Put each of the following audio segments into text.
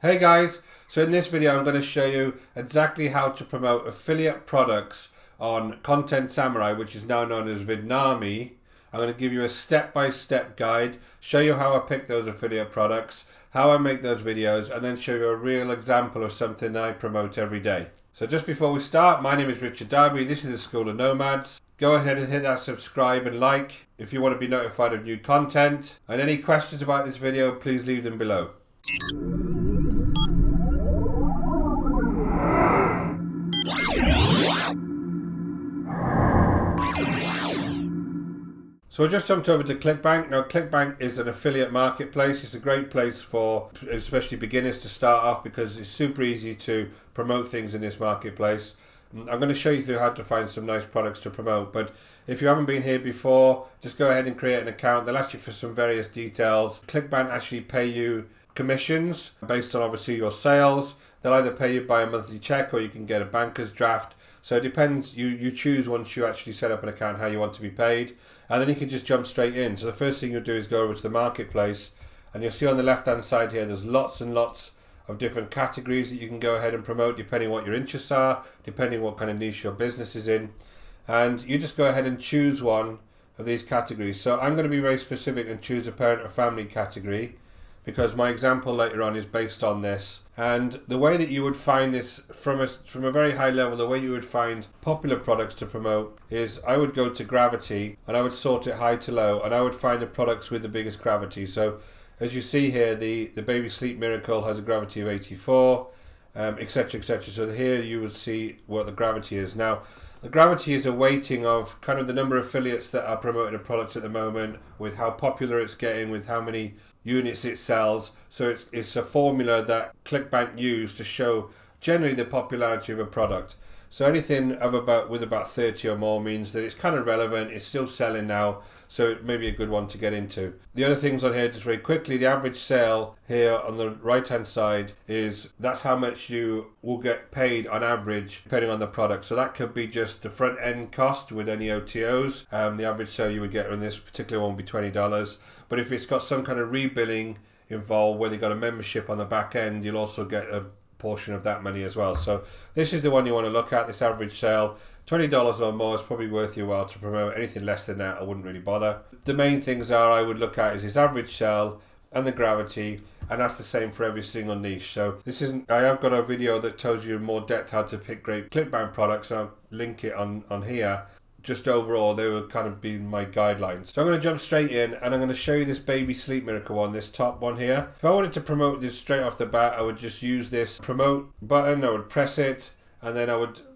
Hey guys, so in this video I'm going to show you exactly how to promote affiliate products on Content Samurai, which is now known as Vidnami. I'm going to give you a step-by-step guide, show you how I pick those affiliate products, how I make those videos, and then show you a real example of something I promote every day. So just before we start, my name is Richard Darby, this is the School of Nomads. Go ahead and hit that subscribe and like if you want to be notified of new content. And any questions about this video, please leave them below. So I just jumped over to ClickBank. Now ClickBank is an affiliate marketplace. It's a great place for especially beginners to start off because it's super easy to promote things in this marketplace. I'm going to show you through how to find some nice products to promote, but if you haven't been here before, just go ahead and create an account. They'll ask you for some various details. ClickBank actually pay you commissions based on obviously your sales. They'll either pay you by a monthly check or you can get a banker's draft. So it depends, you choose once you actually set up an account how you want to be paid, and then you can just jump straight in. So the first thing you'll do is go over to the marketplace, and you'll see on the left hand side here there's lots and lots of different categories that you can go ahead and promote depending what your interests are, depending what kind of niche your business is in, and you just go ahead and choose one of these categories. So I'm going to be very specific and choose a parent or family category, because my example later on is based on this. And the way that you would find this from a very high level, the way you would find popular products to promote is I would go to gravity and I would sort it high to low, and I would find the products with the biggest gravity. So as you see here, the Baby Sleep Miracle has a gravity of 84, etc, etc. So here you would see what the gravity is. Now the gravity is a weighting of kind of the number of affiliates that are promoting a product at the moment, with how popular it's getting, with how many units it sells. So it's a formula that ClickBank use to show generally the popularity of a product. So anything of with about 30 or more means that it's kind of relevant, it's still selling now, so it may be a good one to get into. The other things on here, just very quickly, the average sale here on the right hand side that's how much you will get paid on average depending on the product. So that could be just the front end cost with any OTOs. The average sale you would get on this particular one would be $20, but if it's got some kind of rebilling involved where they've got a membership on the back end, you'll also get a portion of that money as well. So this is the one you want to look at, this average sale. $20 or more is probably worth your while to promote. Anything less than that I wouldn't really bother. The main things I would look at is this average sale and the gravity, and that's the same for every single niche. So I have got a video that tells you in more depth how to pick great ClickBank products, and I'll link it on here. Just overall, they would kind of be my guidelines. So I'm going to jump straight in and I'm going to show you this Baby Sleep Miracle one, this top one here. If I wanted to promote this straight off the bat, I would just use this promote button, I would press it, and then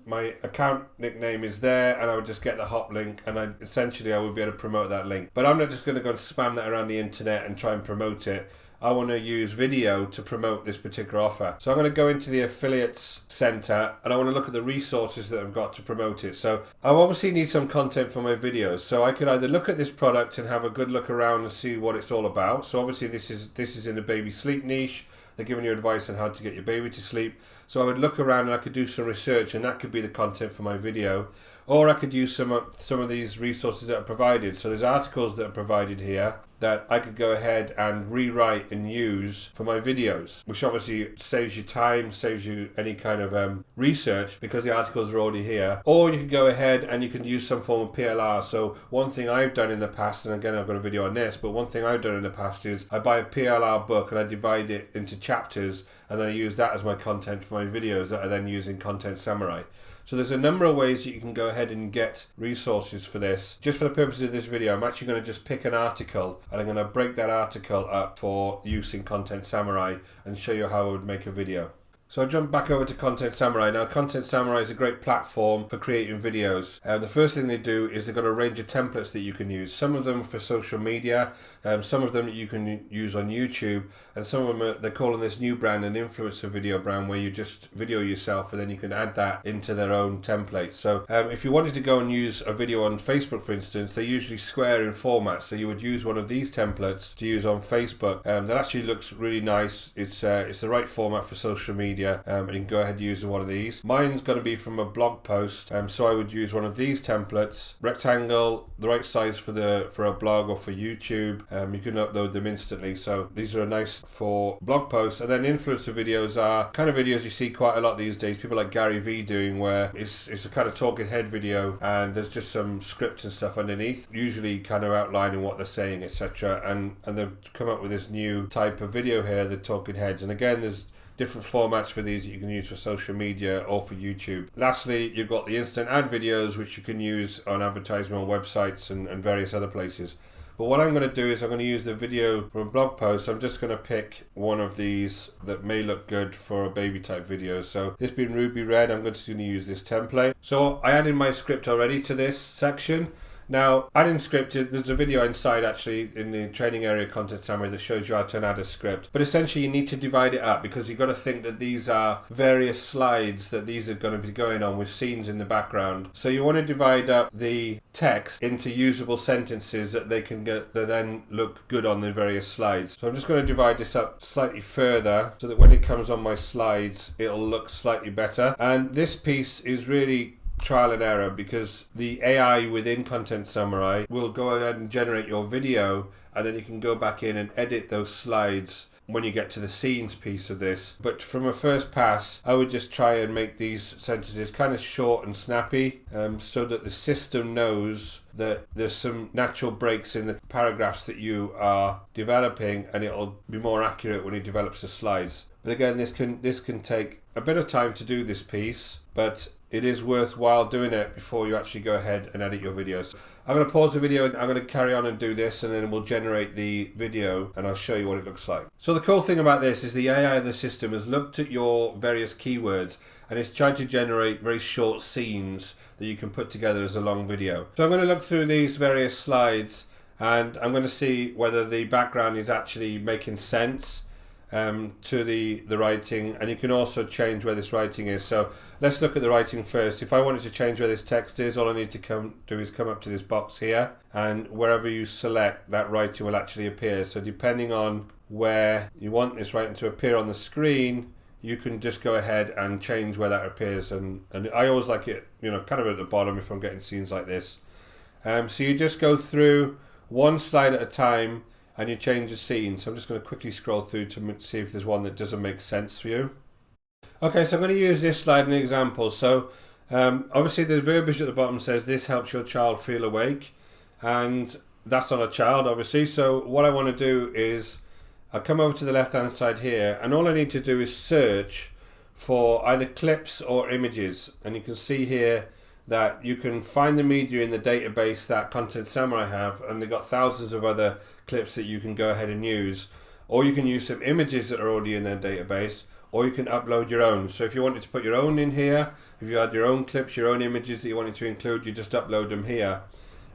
my account nickname is there, and I would just get the hop link, and essentially I would be able to promote that link. But I'm not just going to go and spam that around the internet and try and promote it. I want to use video to promote this particular offer. So I'm going to go into the affiliates center and I want to look at the resources that I've got to promote it. So I obviously need some content for my videos. So I could either look at this product and have a good look around and see what it's all about. So obviously this is in the baby sleep niche. They're giving you advice on how to get your baby to sleep. So I would look around and I could do some research, and that could be the content for my video. Or I could use some of these resources that are provided. So there's articles that are provided here that I could go ahead and rewrite and use for my videos, which obviously saves you time, saves you any kind of research because the articles are already here. Or you can go ahead and you can use some form of PLR. So one thing I've done in the past, and again I've got a video on this, but one thing I've done in the past is I buy a PLR book and I divide it into chapters, and then I use that as my content for my videos that I then use in Content Samurai. So there's a number of ways that you can go ahead and get resources for this. Just for the purposes of this video, I'm actually going to just pick an article and I'm going to break that article up for use in Content Samurai and show you how I would make a video. So I'll jump back over to Content Samurai. Now Content Samurai is a great platform for creating videos. The first thing they do is they've got a range of templates that you can use. Some of them for social media, some of them you can use on YouTube, and some of them they're calling this new brand an influencer video brand, where you just video yourself and then you can add that into their own template. So if you wanted to go and use a video on Facebook, for instance, they're usually square in format, so you would use one of these templates to use on Facebook. That actually looks really nice. It's the right format for social media. media, and you can go ahead and use one of these. Mine's going to be from a blog post, so I would use one of these templates. Rectangle, the right size for a blog or for YouTube. You can upload them instantly, so these are nice for blog posts. And then influencer videos are kind of videos you see quite a lot these days, people like Gary Vee doing, where it's a kind of talking head video and there's just some script and stuff underneath, usually kind of outlining what they're saying, etc. And they've come up with this new type of video here, the talking heads. And again, there's different formats for these that you can use for social media or for YouTube. Lastly, you've got the instant ad videos, which you can use on advertisement on websites and various other places. But what I'm going to do is I'm going to use the video from a blog post. I'm just going to pick one of these that may look good for a baby type video. So this being Ruby Red, I'm just going to use this template. So I added my script already to this section. Now, adding script, there's a video inside actually in the training area content summary that shows you how to add a script. But essentially you need to divide it up, because you've got to think that these are various slides that these are going to be going on with scenes in the background. So you want to divide up the text into usable sentences that that then look good on the various slides. So I'm just going to divide this up slightly further so that when it comes on my slides, it'll look slightly better. And this piece is really trial and error, because the AI within Content Samurai will go ahead and generate your video, and then you can go back in and edit those slides when you get to the scenes piece of this. But from a first pass, I would just try and make these sentences kind of short and snappy, so that the system knows that there's some natural breaks in the paragraphs that you are developing, and it'll be more accurate when it develops the slides. But again, this can take a bit of time to do this piece, but it is worthwhile doing it before you actually go ahead and edit your videos. I'm going to pause the video and I'm going to carry on and do this, and then we'll generate the video and I'll show you what it looks like. So the cool thing about this is the AI of the system has looked at your various keywords and it's tried to generate very short scenes that you can put together as a long video. So I'm going to look through these various slides and I'm going to see whether the background is actually making sense to the writing, and you can also change where this writing is. So let's look at the writing first. If I wanted to change where this text is, all I need to come up to this box here, and wherever you select, that writing will actually appear. So depending on where you want this writing to appear on the screen, you can just go ahead and change where that appears. And I always like it, kind of at the bottom if I'm getting scenes like this. So you just go through one slide at a time and you change the scene. So I'm just going to quickly scroll through to see if there's one that doesn't make sense for you. Okay, so I'm going to use this slide as an example. So obviously the verbiage at the bottom says this helps your child feel awake, and that's not a child obviously. So what I want to do is I'll come over to the left hand side here, and all I need to do is search for either clips or images, and you can see here that you can find the media in the database that Content Samurai have, and they've got thousands of other clips that you can go ahead and use, or you can use some images that are already in their database, or you can upload your own. So if you wanted to put your own in here, if you had your own clips, your own images that you wanted to include, you just upload them here.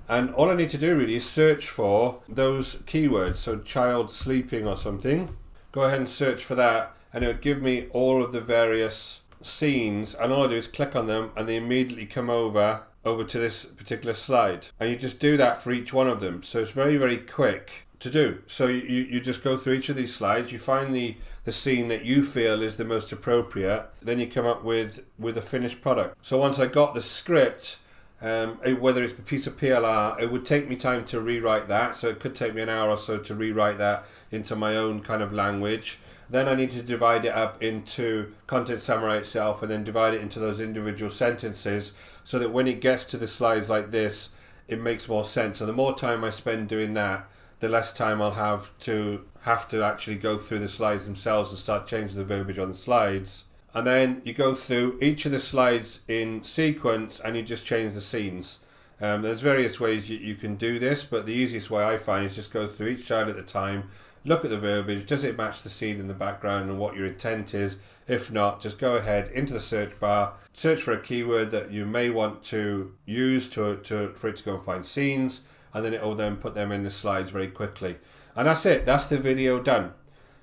And all I need to do really is search for those keywords. So child sleeping or something, go ahead and search for that, and it'll give me all of the various scenes, and all I do is click on them and they immediately come over to this particular slide, and you just do that for each one of them. So it's very, very quick to do. So you just go through each of these slides, you find the scene that you feel is the most appropriate, then you come up with a finished product. So once I got the script, whether it's a piece of PLR, it would take me time to rewrite that, so it could take me an hour or so to rewrite that into my own kind of language. Then I need to divide it up into Content Samurai itself, and then divide it into those individual sentences, so that when it gets to the slides like this, it makes more sense. And the more time I spend doing that, the less time I'll have to actually go through the slides themselves and start changing the verbiage on the slides. And then you go through each of the slides in sequence and you just change the scenes. There's various ways you can do this, but the easiest way I find is just go through each slide at a time, look at the verbiage, does it match the scene in the background and what your intent is? If not, just go ahead into the search bar, search for a keyword that you may want to use for it to go and find scenes, and then it will then put them in the slides very quickly. And that's it, that's the video done.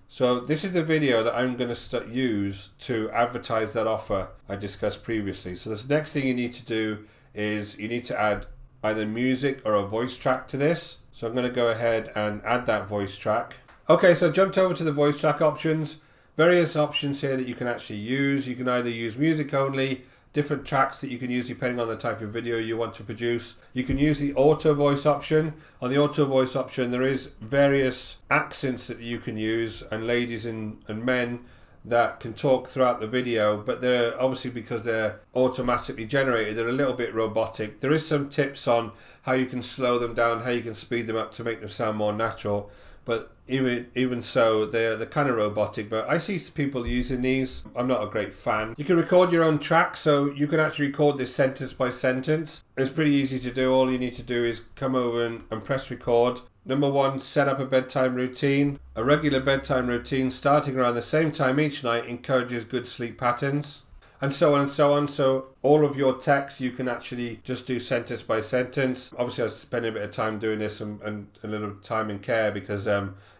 So this is the video that I'm going to use to advertise that offer I discussed previously. So this next thing you need to do is you need to add either music or a voice track to this. So I'm going to go ahead and add that voice track. Okay, so I jumped over to the voice track options. various options here that you can actually use. You can either use music only, different tracks that you can use depending on the type of video you want to produce. You can use the auto voice option. On the auto voice option, there is various accents that you can use, and ladies and men that can talk throughout the video, but they're obviously, because they're automatically generated, they're a little bit robotic. There is some tips on how you can slow them down, how you can speed them up to make them sound more natural, but even so, they're kind of robotic. But I see people using these. I'm not a great fan. You can record your own track, so you can actually record this sentence by sentence. It's pretty easy to do. All you need to do is come over and press record. Number 1, set up a bedtime routine. A regular bedtime routine starting around the same time each night encourages good sleep patterns. And so on and so on. So all of your text you can actually just do sentence by sentence. Obviously I spend a bit of time doing this and a little time in care, because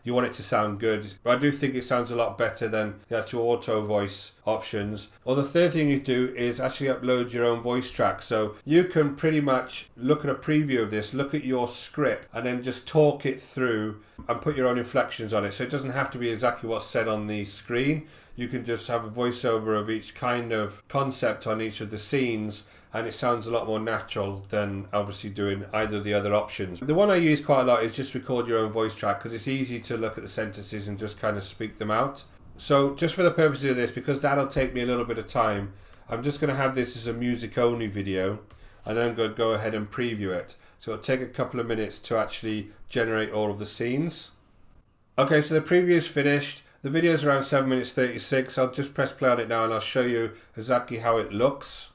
you want it to sound good. But I do think it sounds a lot better than the actual auto voice options. Or the third thing you do is actually upload your own voice track. So you can pretty much look at a preview of this, look at your script, and then just talk it through and put your own inflections on it. So it doesn't have to be exactly what's said on the screen. You can just have a voiceover of each kind of concept on each of the scenes, and it sounds a lot more natural than obviously doing either of the other options. The one I use quite a lot is just record your own voice track, because it's easy to look at the sentences and just kind of speak them out. So just for the purposes of this, because that'll take me a little bit of time, I'm just going to have this as a music only video, and then I'm going to go ahead and preview it. So it'll take a couple of minutes to actually generate all of the scenes. Okay, so the preview is finished. The video is around 7 minutes 36. I'll just press play on it now and I'll show you exactly how it looks.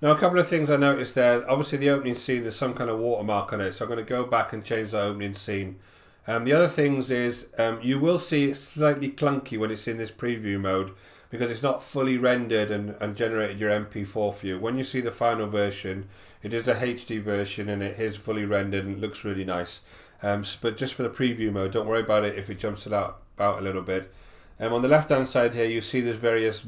Now, a couple of things I noticed there. Obviously, the opening scene, there's some kind of watermark on it, so I'm going to go back and change that opening scene. The other things is you will see it's slightly clunky when it's in this preview mode, because it's not fully rendered and generated your MP4 for you. When you see the final version, it is a HD version and it is fully rendered and it looks really nice. But just for the preview mode, don't worry about it if it jumps it out a little bit. On the left hand side here, you see there's various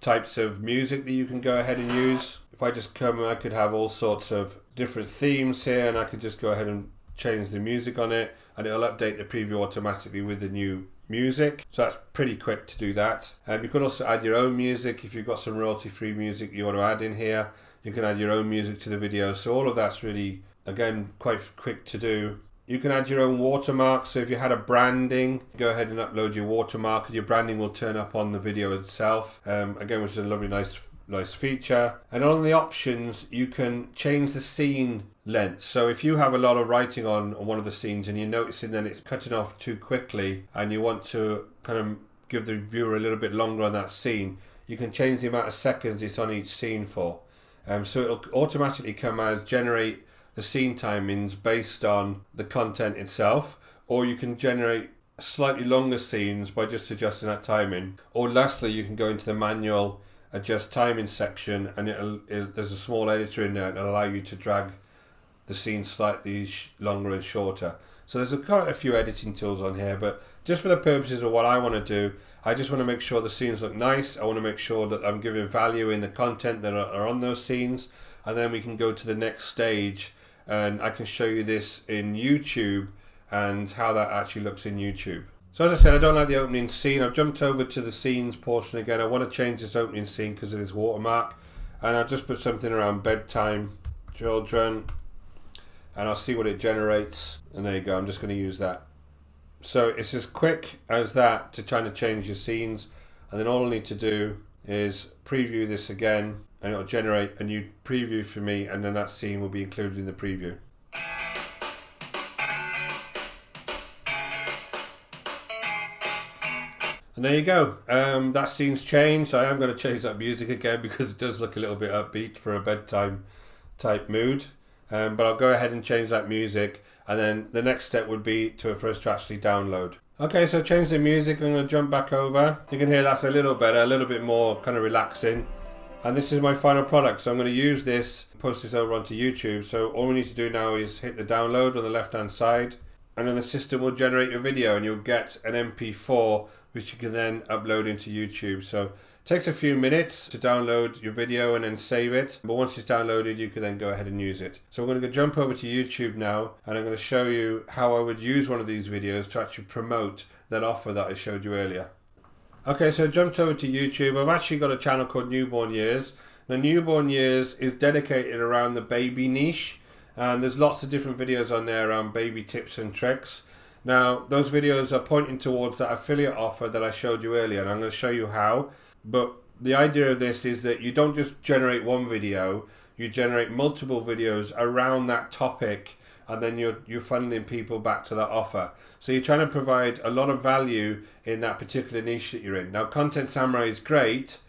types of music that you can go ahead and use. If I just come, I could have all sorts of different themes here, and I could just go ahead and change the music on it, and it'll update the preview automatically with the new music. So that's pretty quick to do that. You could also add your own music. If you've got some royalty free music you want to add in here, you can add your own music to the video. So all of that's really, again, quite quick to do. You can add your own watermark. So if you had a branding, go ahead and upload your watermark, and your branding will turn up on the video itself. Again, which is a lovely, nice feature. And on the options, you can change the scene length. So if you have a lot of writing on one of the scenes and you're noticing that it's cutting off too quickly, and you want to kind of give the viewer a little bit longer on that scene, you can change the amount of seconds it's on each scene for. So it'll automatically come as generate the scene timings based on the content itself, or you can generate slightly longer scenes by just adjusting that timing. Or lastly, you can go into the manual adjust timing section, and there's a small editor in there that'll allow you to drag the scene slightly longer and shorter. So there's quite a few editing tools on here, but just for the purposes of what I want to do, I just want to make sure the scenes look nice. I want to make sure that I'm giving value in the content that are on those scenes, and then we can go to the next stage, and I can show you this in YouTube and how that actually looks in YouTube. So as I said, I don't like the opening scene. I've jumped over to the scenes portion again. I want to change this opening scene because of this watermark, and I'll just put something around bedtime children, and I'll see what it generates. And there you go, I'm just going to use that. So it's as quick as that to try to change your scenes, and then all I need to do is preview this again, and it'll generate a new preview for me, and then that scene will be included in the preview. And there you go, that scene's changed. I am going to change that music again because it does look a little bit upbeat for a bedtime type mood. But I'll go ahead and change that music, and then the next step would be for us to actually download. Okay, so change the music. I'm going to jump back over. You can hear that's a little better, a little bit more kind of relaxing. And this is my final product. So I'm going to use this, post this over onto YouTube. So all we need to do now is hit the download on the left hand side. And then the system will generate your video and you'll get an MP4 which you can then upload into YouTube. So it takes a few minutes to download your video and then save it. But once it's downloaded, you can then go ahead and use it. So I'm going to jump over to YouTube now and I'm going to show you how I would use one of these videos to actually promote that offer that I showed you earlier. Okay, so I jumped over to YouTube. I've actually got a channel called Newborn Years. Now Newborn Years is dedicated around the baby niche. And there's lots of different videos on there around baby tips and tricks. Now, those videos are pointing towards that affiliate offer that I showed you earlier, and I'm going to show you how. But the idea of this is that you don't just generate one video, you generate multiple videos around that topic, and then you're funneling people back to that offer. So you're trying to provide a lot of value in that particular niche that you're in. Now, Content Samurai is great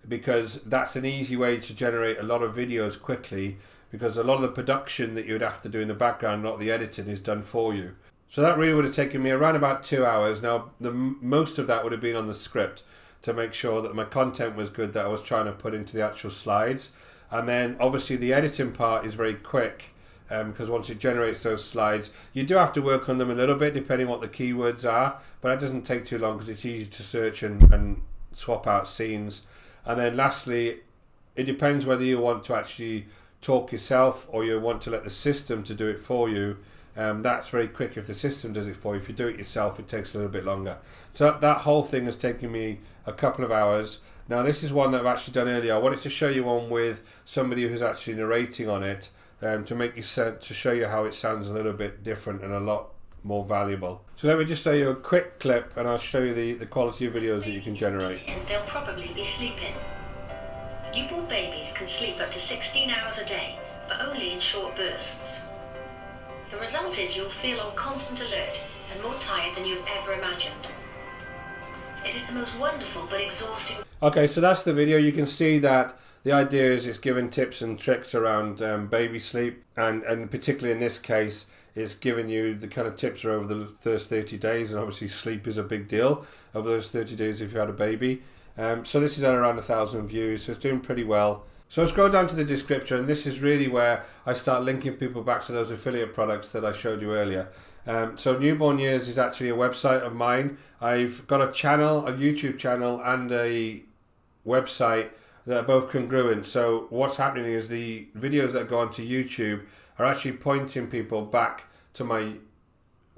because that's an easy way to generate a lot of videos quickly, because a lot of the production that you would have to do in the background, not the editing, is done for you. So that really would have taken me around about 2 hours. Now, most of that would have been on the script to make sure that my content was good that I was trying to put into the actual slides. And then obviously the editing part is very quick because once it generates those slides, you do have to work on them a little bit depending what the keywords are, but that doesn't take too long because it's easy to search and swap out scenes. And then lastly, it depends whether you want to actually talk yourself or you want to let the system to do it for you. That's very quick if the system does it for you. If you do it yourself, it takes a little bit longer. So that whole thing has taken me a couple of hours. Now this is one that I've actually done earlier. I wanted to show you one with somebody who's actually narrating on it to show you how it sounds a little bit different and a lot more valuable. So let me just show you a quick clip and I'll show you the quality of videos that you can generate. They'll probably be sleeping. Newborn babies can sleep up to 16 hours a day, but only in short bursts. The result is you'll feel on constant alert and more tired than you've ever imagined. It is the most wonderful but exhausting. Okay, so that's the video. You can see that the idea is it's giving tips and tricks around baby sleep, and particularly in this case, it's giving you the kind of tips over the first 30 days, and obviously sleep is a big deal over those 30 days if you had a baby. So this is at around 1,000 views, so it's doing pretty well. So I'll scroll down to the description, and this is really where I start linking people back to those affiliate products that I showed you earlier. So Newborn Years is actually a website of mine. I've got a channel, a YouTube channel, and a website that are both congruent. So what's happening is the videos that go onto YouTube are actually pointing people back to my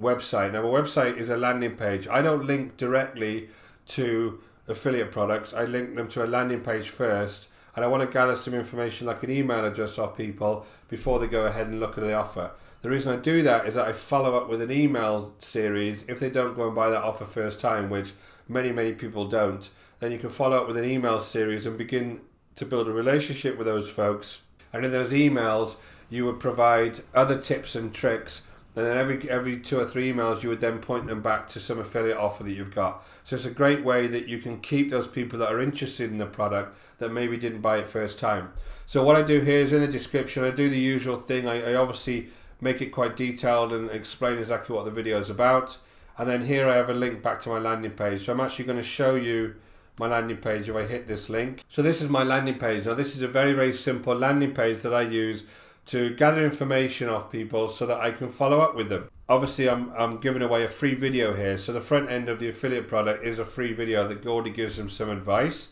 website. Now, my website is a landing page. I don't link directly to affiliate products. I link them to a landing page first, and I want to gather some information like an email address off people before they go ahead and look at the offer. The reason I do that is that I follow up with an email series. If they don't go and buy that offer first time, which many people don't, then you can follow up with an email series and begin to build a relationship with those folks. And in those emails, you would provide other tips and tricks. And then every 2 or 3 emails, you would then point them back to some affiliate offer that you've got. So it's a great way that you can keep those people that are interested in the product that maybe didn't buy it first time. So what I do here is in the description, I do the usual thing. I obviously make it quite detailed and explain exactly what the video is about. And then here I have a link back to my landing page. So I'm actually going to show you my landing page if I hit this link. So this is my landing page. Now this is a very simple landing page that I use to gather information off people so that I can follow up with them. Obviously I'm giving away a free video here, so the front end of the affiliate product is a free video that already gives them some advice.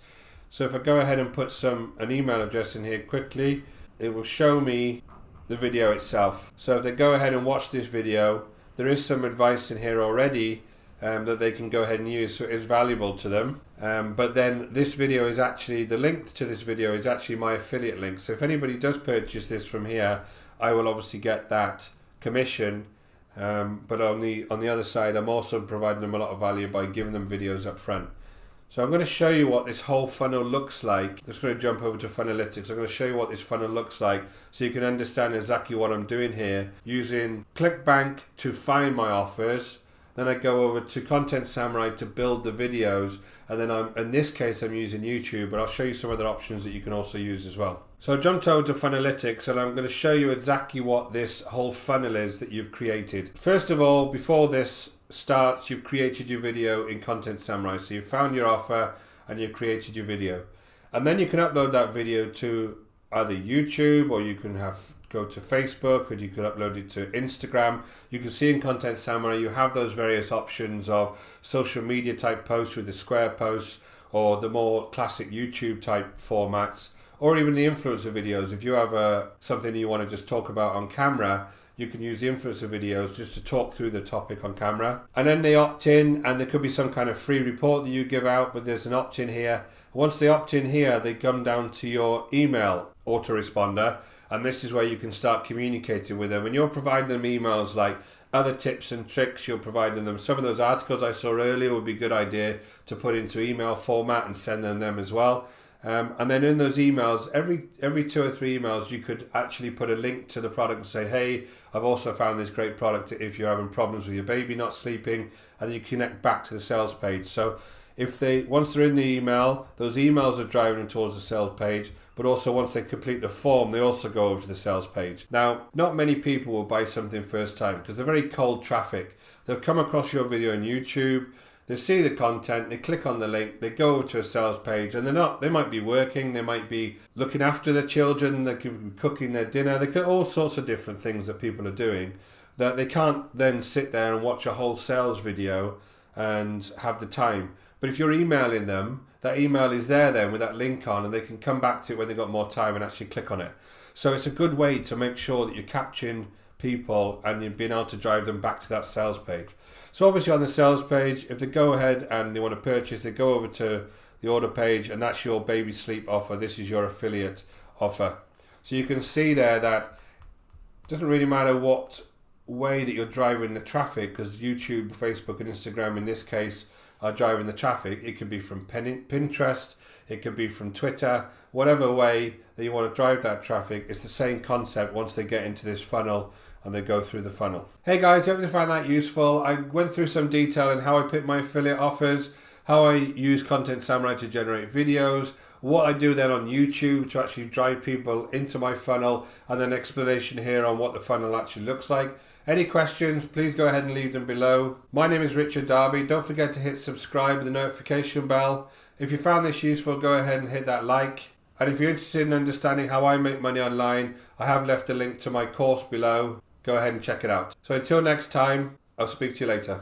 So if I go ahead and put an email address in here quickly, it will show me the video itself. So if they go ahead and watch this video, there is some advice in here already that they can go ahead and use, so it is valuable to them. But then this video is actually, the link to this video is actually my affiliate link. So if anybody does purchase this from here, I will obviously get that commission. But on the other side, I'm also providing them a lot of value by giving them videos up front. So I'm going to show you what this whole funnel looks like. I'm just going to jump over to Funnelytics. I'm going to show you what this funnel looks like so you can understand exactly what I'm doing here using ClickBank to find my offers. Then I go over to Content Samurai to build the videos, and then in this case I'm using YouTube, but I'll show you some other options that you can also use as well. So I jumped over to Funnelytics and I'm going to show you exactly what this whole funnel is that you've created. First of all, before this starts, you've created your video in Content Samurai. So you've found your offer and you've created your video. And then you can upload that video to either YouTube, or you can go to Facebook, or you can upload it to Instagram. You can see in Content Samurai you have those various options of social media type posts with the square posts, or the more classic YouTube type formats, or even the influencer videos. If you have something you want to just talk about on camera, you can use the influencer videos just to talk through the topic on camera. And then they opt in, and there could be some kind of free report that you give out, but there's an opt-in here. Once they opt in here, they come down to your email autoresponder, and this is where you can start communicating with them. And you're providing them emails like other tips and tricks. You're providing them some of those articles I saw earlier would be a good idea to put into email format and send them as well. And then in those emails, every 2 or 3 emails, you could actually put a link to the product and say, hey, I've also found this great product if you're having problems with your baby not sleeping, and you connect back to the sales page. So once they're in the email, those emails are driving them towards the sales page, but also once they complete the form, they also go over to the sales page. Now, not many people will buy something first time because they're very cold traffic. They've come across your video on YouTube, they see the content, they click on the link, they go over to a sales page, and they might be working, they might be looking after their children, they could be cooking their dinner, they could all sorts of different things that people are doing, that they can't then sit there and watch a whole sales video and have the time. But if you're emailing them, that email is there then with that link on, and they can come back to it when they've got more time and actually click on it. So it's a good way to make sure that you're capturing people and you're being able to drive them back to that sales page. So obviously on the sales page, if they go ahead and they want to purchase, they go over to the order page, and that's your baby sleep offer. This is your affiliate offer. So you can see there that it doesn't really matter what way that you're driving the traffic, because YouTube, Facebook and Instagram in this case are driving the traffic. It could be from Pinterest, it could be from Twitter, whatever way that you want to drive that traffic. It's the same concept once they get into this funnel and they go through the funnel. Hey guys, hope you found that useful. I went through some detail in how I pick my affiliate offers, how I use Content Samurai to generate videos, what I do then on YouTube to actually drive people into my funnel, and then explanation here on what the funnel actually looks like. Any questions, please go ahead and leave them below. My name is Richard Darby. Don't forget to hit subscribe with the notification bell. If you found this useful, go ahead and hit that like. And if you're interested in understanding how I make money online, I have left a link to my course below. Go ahead and check it out. So until next time, I'll speak to you later.